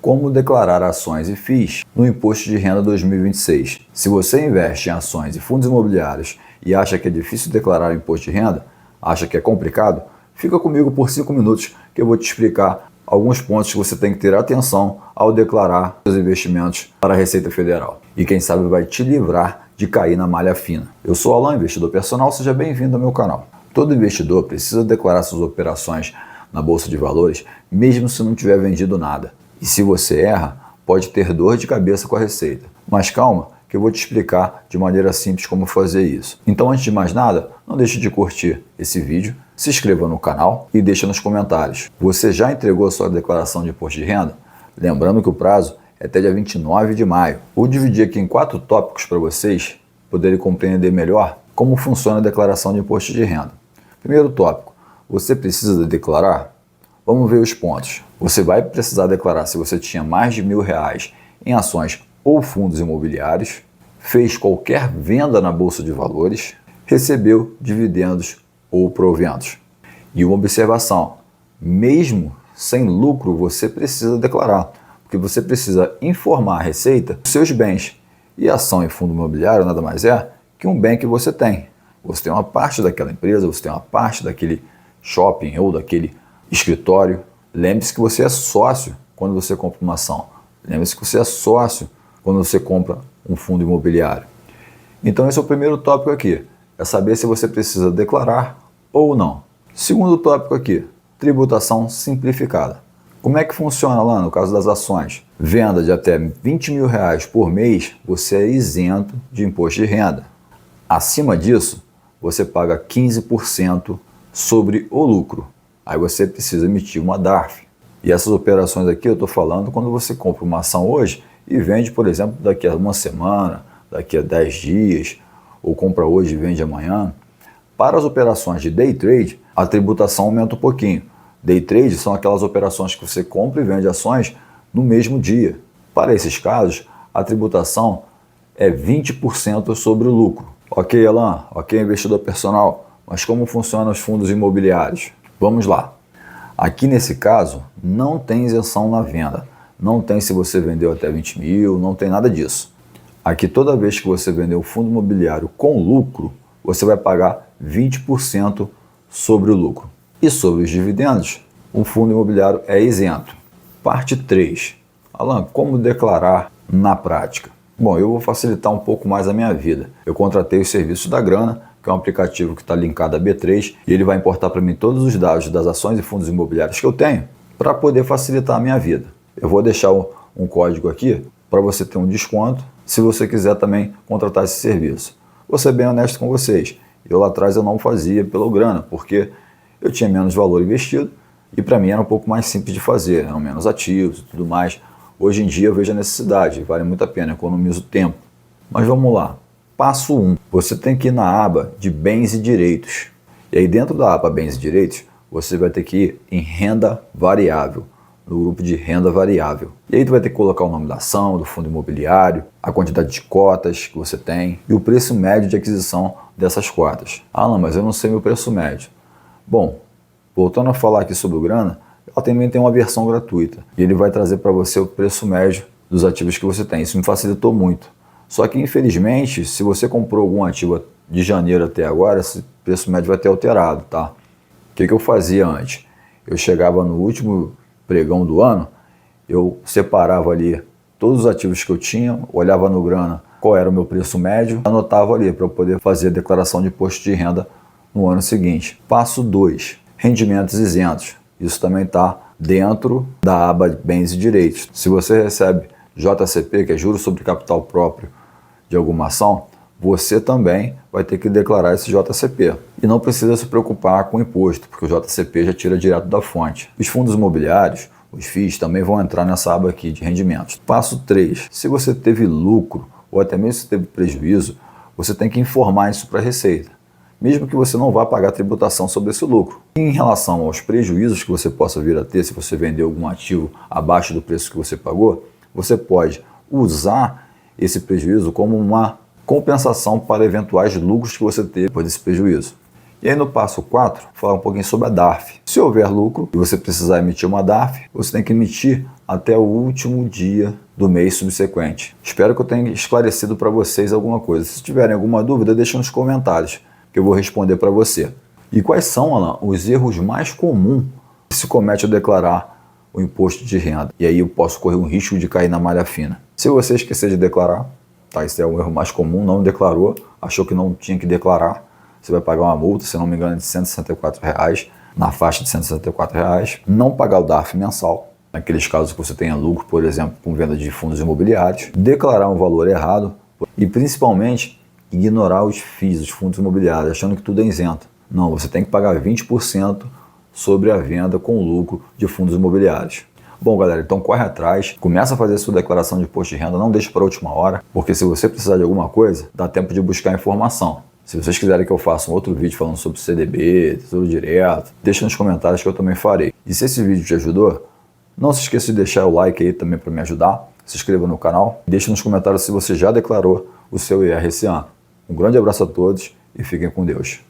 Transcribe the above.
Como declarar ações e FIIs no Imposto de Renda 2026. Se você investe em ações e fundos imobiliários e acha que é difícil declarar o imposto de renda, acha que é complicado, fica comigo por 5 minutos que eu vou te explicar alguns pontos que você tem que ter atenção ao declarar seus investimentos para a Receita Federal. E quem sabe vai te livrar de cair na malha fina. Eu sou Alan, investidor personal, seja bem-vindo ao meu canal. Todo investidor precisa declarar suas operações na Bolsa de Valores, mesmo se não tiver vendido nada. E se você erra, pode ter dor de cabeça com a Receita. Mas calma, que eu vou te explicar de maneira simples como fazer isso. Então, antes de mais nada, não deixe de curtir esse vídeo, se inscreva no canal e deixe nos comentários. Você já entregou a sua declaração de imposto de renda? Lembrando que o prazo é até dia 29 de maio. Vou dividir aqui em 4 tópicos para vocês poderem compreender melhor como funciona a declaração de imposto de renda. Primeiro tópico, você precisa declarar? Vamos ver os pontos. Você vai precisar declarar se você tinha mais de R$1.000 em ações ou fundos imobiliários, fez qualquer venda na Bolsa de Valores, recebeu dividendos ou proventos. E uma observação, mesmo sem lucro você precisa declarar, porque você precisa informar a Receita dos seus bens. E ação e fundo imobiliário nada mais é que um bem que você tem. Você tem uma parte daquela empresa, você tem uma parte daquele shopping ou daquele escritório. Lembre-se que você é sócio quando você compra uma ação. Lembre-se que você é sócio quando você compra um fundo imobiliário. Então esse é o primeiro tópico aqui. É saber se você precisa declarar ou não. Segundo tópico aqui, tributação simplificada. Como é que funciona lá no caso das ações? Venda de até R$20.000 por mês, você é isento de imposto de renda. Acima disso, você paga 15% sobre o lucro. Aí você precisa emitir uma DARF. E essas operações aqui eu estou falando quando você compra uma ação hoje e vende, por exemplo, daqui a uma semana, daqui a 10 dias, ou compra hoje e vende amanhã. Para as operações de day trade, a tributação aumenta um pouquinho. Day trade são aquelas operações que você compra e vende ações no mesmo dia. Para esses casos, a tributação é 20% sobre o lucro. Ok, Alan? Ok, investidor personal? Mas como funcionam os fundos imobiliários? Vamos lá. Aqui nesse caso, não tem isenção na venda. Não tem se você vendeu até 20 mil, não tem nada disso. Aqui toda vez que você vender um fundo imobiliário com lucro, você vai pagar 20% sobre o lucro. E sobre os dividendos, o fundo imobiliário é isento. Parte 3. Alan, como declarar na prática? Bom, eu vou facilitar um pouco mais a minha vida. Eu contratei o serviço da Grana, que é um aplicativo que está linkado à B3, e ele vai importar para mim todos os dados das ações e fundos imobiliários que eu tenho para poder facilitar a minha vida. Eu vou deixar um código aqui para você ter um desconto, se você quiser também contratar esse serviço. Vou ser bem honesto com vocês, eu lá atrás eu não fazia pelo Grana, porque eu tinha menos valor investido e para mim era um pouco mais simples de fazer, eram menos ativos e tudo mais. Hoje em dia eu vejo a necessidade, vale muito a pena, economizo tempo. Mas vamos lá. Passo 1. Você tem que ir na aba de bens e direitos. E aí dentro da aba bens e direitos, você vai ter que ir em renda variável, no grupo de renda variável. E aí tu vai ter que colocar o nome da ação, do fundo imobiliário, a quantidade de cotas que você tem e o preço médio de aquisição dessas cotas. Ah, não, mas eu não sei meu preço médio. Bom, voltando a falar aqui sobre o Grana, ela também tem uma versão gratuita. E ele vai trazer para você o preço médio dos ativos que você tem. Isso me facilitou muito. Só que, infelizmente, se você comprou algum ativo de janeiro até agora, esse preço médio vai ter alterado, tá? O que eu fazia antes? Eu chegava no último pregão do ano, eu separava ali todos os ativos que eu tinha, olhava no Grana qual era o meu preço médio, anotava ali para eu poder fazer a declaração de imposto de renda no ano seguinte. Passo 2, rendimentos isentos. Isso também está dentro da aba bens e direitos. Se você recebe JCP, que é juros sobre capital próprio de alguma ação, você também vai ter que declarar esse JCP. E não precisa se preocupar com o imposto, porque o JCP já tira direto da fonte. Os fundos imobiliários, os FIIs, também vão entrar nessa aba aqui de rendimentos. Passo 3. Se você teve lucro, ou até mesmo se teve prejuízo, você tem que informar isso para a Receita, mesmo que você não vá pagar tributação sobre esse lucro. Em relação aos prejuízos que você possa vir a ter, se você vender algum ativo abaixo do preço que você pagou, você pode usar esse prejuízo como uma compensação para eventuais lucros que você teve depois desse prejuízo. E aí no passo 4, falar um pouquinho sobre a DARF. Se houver lucro e você precisar emitir uma DARF, você tem que emitir até o último dia do mês subsequente. Espero que eu tenha esclarecido para vocês alguma coisa. Se tiverem alguma dúvida, deixa nos comentários, que eu vou responder para você. E quais são, Alan, os erros mais comuns que se comete ao declarar o imposto de renda? E aí eu posso correr um risco de cair na malha fina. Se você esquecer de declarar, tá? Esse é o erro mais comum, não declarou, achou que não tinha que declarar, você vai pagar uma multa, se não me engano, de R$ 164, na faixa de R$ 164. Não pagar o DARF mensal, naqueles casos que você tenha lucro, por exemplo, com venda de fundos imobiliários. Declarar um valor errado e, principalmente, ignorar os FIIs, os fundos imobiliários, achando que tudo é isento. Não, você tem que pagar 20% sobre a venda com lucro de fundos imobiliários. Bom, galera, então corre atrás, começa a fazer a sua declaração de imposto de renda, não deixe para a última hora, porque se você precisar de alguma coisa, dá tempo de buscar informação. Se vocês quiserem que eu faça um outro vídeo falando sobre CDB, Tesouro Direto, deixa nos comentários que eu também farei. E se esse vídeo te ajudou, não se esqueça de deixar o like aí também para me ajudar, se inscreva no canal e deixe nos comentários se você já declarou o seu IR esse ano. Um grande abraço a todos e fiquem com Deus.